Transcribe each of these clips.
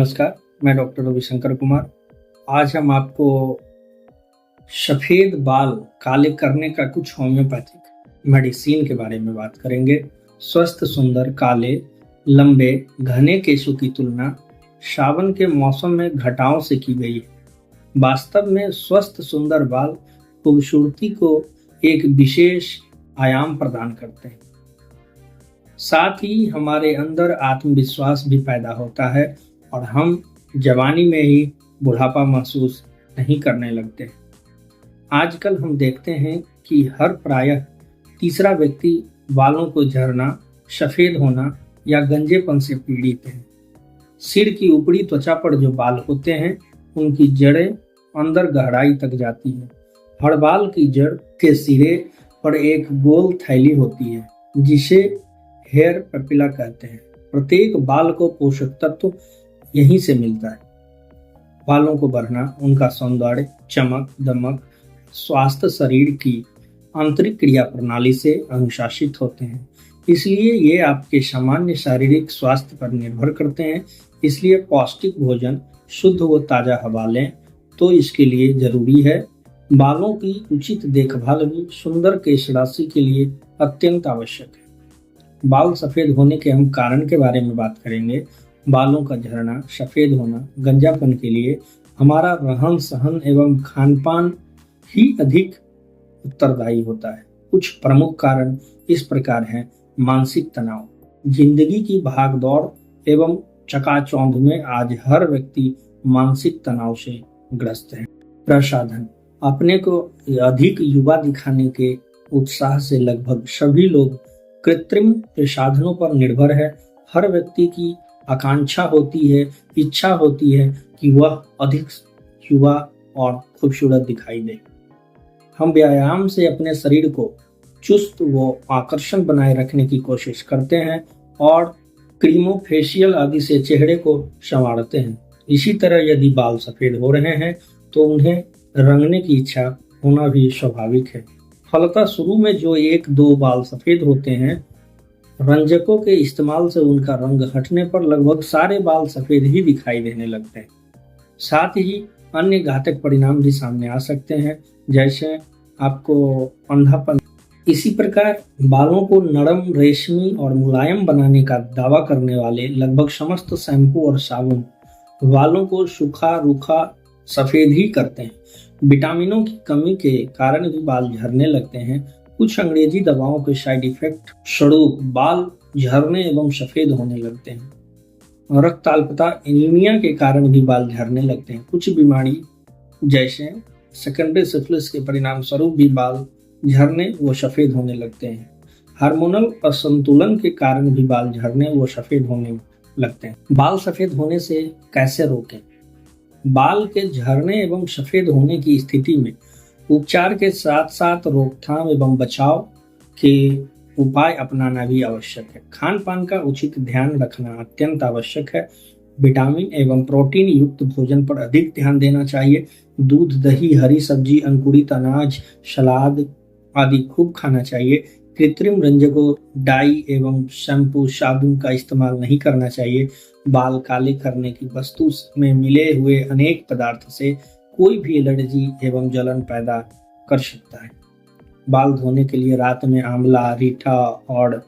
नमस्कार, मैं डॉक्टर रविशंकर कुमार। आज हम आपको सफ़ेद बाल काले करने का कुछ होम्योपैथिक मेडिसिन के बारे में बात करेंगे। स्वस्थ, सुंदर, काले, लंबे, घने केशों की तुलना सावन के मौसम में घटाओं से की गई है। वास्तव में स्वस्थ, सुंदर बाल खूबसूरती को एक विशेष आयाम प्रदान करते हैं। साथ ही हमारे अंदर आत्मविश्वास भी पैदा होता है और हम जवानी में ही बुढ़ापा महसूस नहीं करने लगते। आजकल हम देखते हैं कि हर प्रायः तीसरा व्यक्ति बालों को झड़ना, सफ़ेद होना या गंजेपन से पीड़ित है। सिर की ऊपरी त्वचा पर जो बाल होते हैं, उनकी जड़ें अंदर गहराई तक जाती हैं। हर बाल की जड़ के सिरे पर एक गोल थैली होती है, जिसे हेयर पेपिला कहते हैं। प्रत्येक बाल को पोषक तत्व यहीं से मिलता है। बालों को बढ़ना, उनका सौंदर्य, चमक, दमक, स्वास्थ्य शरीर की आंतरिक क्रिया प्रणाली से अनुशासित होते हैं। इसलिए ये आपके सामान्य शारीरिक स्वास्थ्य पर निर्भर करते हैं। इसलिए पौष्टिक भोजन, शुद्ध व ताज़ा हवा लें तो इसके लिए जरूरी है। बालों की उचित देखभाल भी सुंदर केश राशि के लिए अत्यंत आवश्यक है। बाल सफ़ेद होने के हम कारण के बारे में बात करेंगे। बालों का झड़ना, सफ़ेद होना, गंजापन के लिए हमारा रहन सहन एवं खान पान ही अधिक उत्तरदायी होता है। कुछ प्रमुख कारण इस प्रकार हैं। मानसिक तनाव। जिंदगी की भागदौड़ एवं चकाचौंध में आज हर व्यक्ति मानसिक तनाव से ग्रस्त है। प्रसाधन। अपने को अधिक युवा दिखाने के उत्साह से लगभग सभी लोग कृत्रिम प्रसाधनों पर निर्भर है। हर व्यक्ति की आकांक्षा होती है, इच्छा होती है कि वह अधिक युवा और खूबसूरत दिखाई दे। हम व्यायाम से अपने शरीर को चुस्त व आकर्षण बनाए रखने की कोशिश करते हैं और क्रीमों, फेशियल आदि से चेहरे को संवारते हैं। इसी तरह यदि बाल सफ़ेद हो रहे हैं तो उन्हें रंगने की इच्छा होना भी स्वाभाविक है। फलतः शुरू में जो एक दो बाल सफ़ेद होते हैं, रंजकों के इस्तेमाल से उनका रंग हटने पर लगभग सारे बाल सफ़ेद ही दिखाई देने लगते हैं। साथ ही अन्य घातक परिणाम भी सामने आ सकते हैं, जैसे आपको अंधापन। इसी प्रकार बालों को नरम, रेशमी और मुलायम बनाने का दावा करने वाले लगभग समस्त शैम्पू और साबुन बालों को सूखा, रूखा, सफ़ेद ही करते हैं। विटामिनों की कमी के कारण भी बाल झड़ने लगते हैं। कुछ अंग्रेजी दवाओं के साइड इफेक्ट स्वरूप बाल झड़ने एवं सफ़ेद होने लगते हैं। रक्त अल्पता, एनीमिया के कारण भी बाल झड़ने लगते हैं। कुछ बीमारी जैसे सेकेंडरी सिफिलिस के परिणाम स्वरूप भी बाल झड़ने व सफ़ेद होने लगते हैं। हार्मोनल असंतुलन के कारण भी बाल झड़ने व सफ़ेद होने लगते हैं। बाल सफ़ेद होने से कैसे रोकें? बाल के झड़ने एवं सफ़ेद होने की स्थिति में उपचार के साथ साथ रोकथाम एवं बचाव के उपाय अपनाना भी आवश्यक है। खान पान का उचित ध्यान रखना अत्यंत आवश्यक है। विटामिन एवं प्रोटीन युक्त भोजन पर अधिक ध्यान देना चाहिए। दूध, दही, हरी सब्जी, अंकुरित अनाज, सलाद आदि खूब खाना चाहिए। कृत्रिम रंजकों, डाई एवं शैम्पू, साबुन का इस्तेमाल नहीं करना चाहिए। बाल काले करने की वस्तु में मिले हुए अनेक पदार्थ से कोई भी एलर्जी एवं जलन पैदा कर सकता है। बाल धोने के लिए रात में आंवला, रीठा और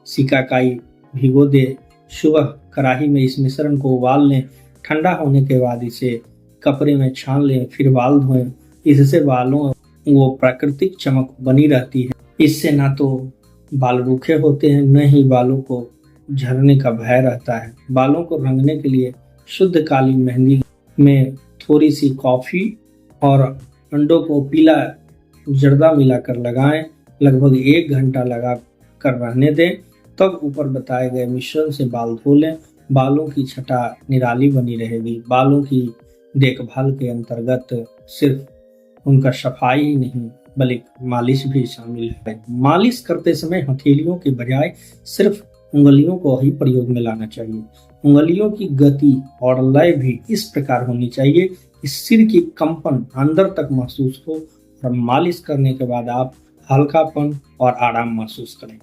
सिकाकाई भिगो दे। सुबह कढ़ाई में इस मिश्रण को उबाल लें। ठंडा होने के बाद इसे कपड़े में छान लें, फिर बाल धोएं। इससे बालों वो प्राकृतिक चमक बनी रहती है। इससे ना तो बाल रूखे होते हैं, न ही बालों को झड़ने का भय रहता है। बालों को रंगने के लिए शुद्ध काली मेहंदी में थोड़ी सी कॉफ़ी और अंडों को पीला जर्दा मिलाकर लगाएं। लगभग 1 घंटा लगा कर रहने दें, तब ऊपर बताए गए मिश्रण से बाल धो लें। बालों की छटा निराली बनी रहेगी। बालों की देखभाल के अंतर्गत सिर्फ उनका सफाई ही नहीं बल्कि मालिश भी शामिल है। मालिश करते समय हथेलियों के बजाय सिर्फ उंगलियों को ही प्रयोग में लाना चाहिए। उंगलियों की गति और लय भी इस प्रकार होनी चाहिए कि सिर की कंपन अंदर तक महसूस हो और मालिश करने के बाद आप हल्कापन और आराम महसूस करें।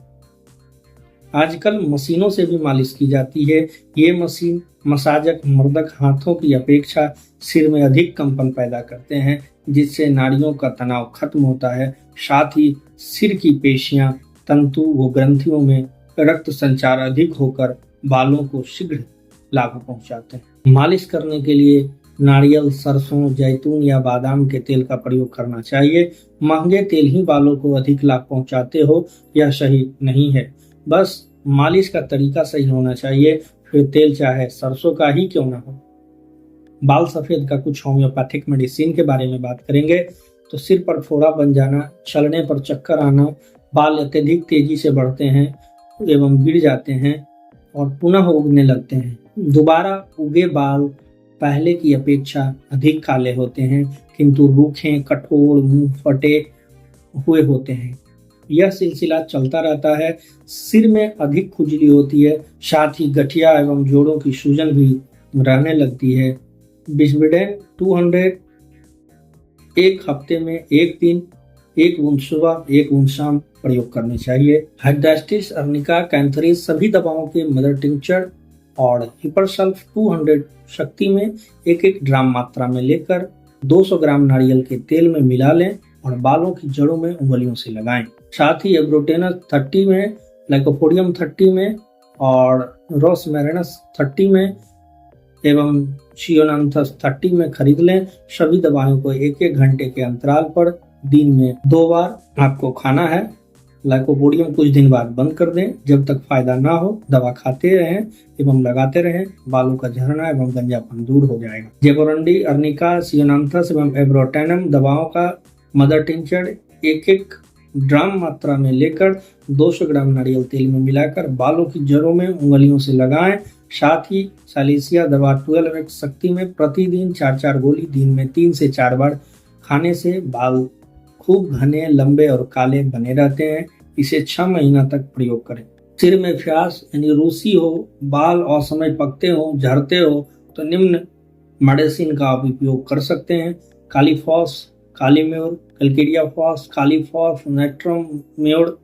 आजकल मशीनों से भी मालिश की जाती है। ये मशीन मसाजक मर्दक हाथों की अपेक्षा सिर में अधिक कंपन पैदा करते हैं, जिससे नाड़ियों का तनाव खत्म होता है। साथ ही सिर की पेशियां, तंतु व ग्रंथियों में रक्त संचार अधिक होकर बालों को शीघ्र लाभ पहुंचाते हैं। मालिश करने के लिए नारियल, सरसों, जैतून या बादाम के तेल का प्रयोग करना चाहिए। महंगे तेल ही बालों को अधिक लाभ पहुंचाते हो, यह सही नहीं है। बस मालिश का तरीका सही होना चाहिए, फिर तेल चाहे सरसों का ही क्यों ना हो। बाल सफेद का कुछ होम्योपैथिक मेडिसिन के बारे में बात करेंगे तो सिर पर फोड़ा बन जाना, चलने पर चक्कर आना, बाल अत्यधिक तेजी से बढ़ते हैं एवं गिर जाते हैं और पुनः उगने लगते हैं। दोबारा उगे बाल पहले की अपेक्षा अधिक काले होते हैं, किंतु रूखे, कठोर, मुंह फटे हुए होते हैं। यह सिलसिला चलता रहता है। सिर में अधिक खुजली होती है, साथ ही गठिया एवं जोड़ों की सूजन भी रहने लगती है। बिस्बिडेन 200 एक हफ्ते में एक दिन, एक बूंद सुबह, एक बूंद शाम प्रयोग करनी चाहिए। हाइड्रास्टिस अर्निका कैंथरीज सभी दवाओं के मदर टिंचर और हिपरसल्फ 200 शक्ति में एक ड्राम मात्रा में लेकर 200 ग्राम नारियल के तेल में मिला लें और बालों की जड़ों में उंगलियों से लगाएं। साथ ही एब्रोटेनस 30 में, लाइकोपोडियम 30 में और रोसमेरिनस 30 में एवं शियोनांथस 30 में खरीद लें। सभी दवाओं को 1-1 घंटे के अंतराल पर दिन में 2 बार आपको खाना है। लाइकोपोडियम कुछ दिन बाद बंद कर दें। जब तक फायदा ना हो दवा खाते रहें एवं लगाते रहें, बालों का झड़ना एवं गंजापन दूर हो जाएगा। जेबोरंडी, अर्निका, शियोनांथस एवं एब्रोटेनम दवाओं का मदर टिंचर 1-1 ड्राम मात्रा में लेकर 200 ग्राम नारियल तेल में मिलाकर बालों की जड़ों में उंगलियों से लगाएं। साथ ही सालिसिया दवा 12x शक्ति में प्रतिदिन 4-4 गोली दिन में 3 से 4 बार खाने से बाल खूब घने, लंबे और काले बने रहते हैं। इसे 6 महीना तक प्रयोग करें। सिर में फ्यास यानी रूसी हो, बाल असमय पकते हो, झड़ते हो तो निम्न मेडिसिन का आप उपयोग कर सकते हैं। Kali phos, kali mur, calcarea phos, kali phos, natrum mur,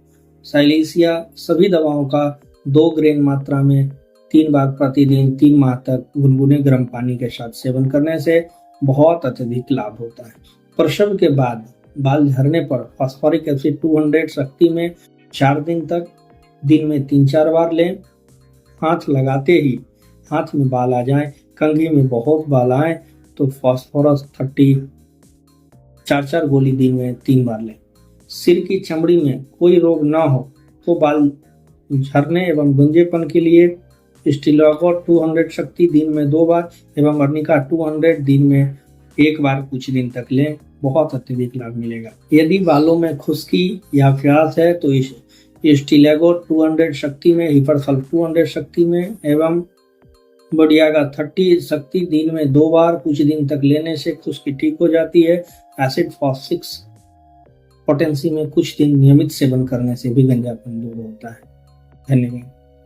silicea सभी दवाओं का 2 ग्रेन मात्रा में 3 बार प्रतिदिन 3 माह तक गुनगुने गर्म पानी के साथ सेवन करने से बहुत अत्यधिक लाभ होता है। प्रसव के बाद बाल झड़ने पर फास्फोरिक एसिड 200 शक्ति में 4 दिन तक दिन में 3-4 बार लें। हाथ लगाते ही हाथ में बाल आ जाएं, कंघी में बहुत बाल आए तो फास्फोरस 30 4-4 गोली दिन में 3 बार लें। सिर की चमड़ी में कोई रोग ना हो तो बाल झड़ने एवं गुंजेपन के लिए स्टिलॉगो 200 शक्ति दिन में 2 बार एवं अर्निका 200 दिन में 1 बार कुछ दिन तक लें, बहुत अत्यधिक लाभ मिलेगा। यदि बालों में खुश्की या फ्यास है तो स्टिलॉगो 200 शक्ति में, हिपरसल्फ 200 शक्ति में एवं बडियागा 30 शक्ति दिन में 2 बार कुछ दिन तक लेने से खुश्की ठीक हो जाती है। एसिड फॉस्फिक्स पोटेंसी में कुछ दिन नियमित सेवन करने से भी गंजापन दूर होता है। धन्यवाद।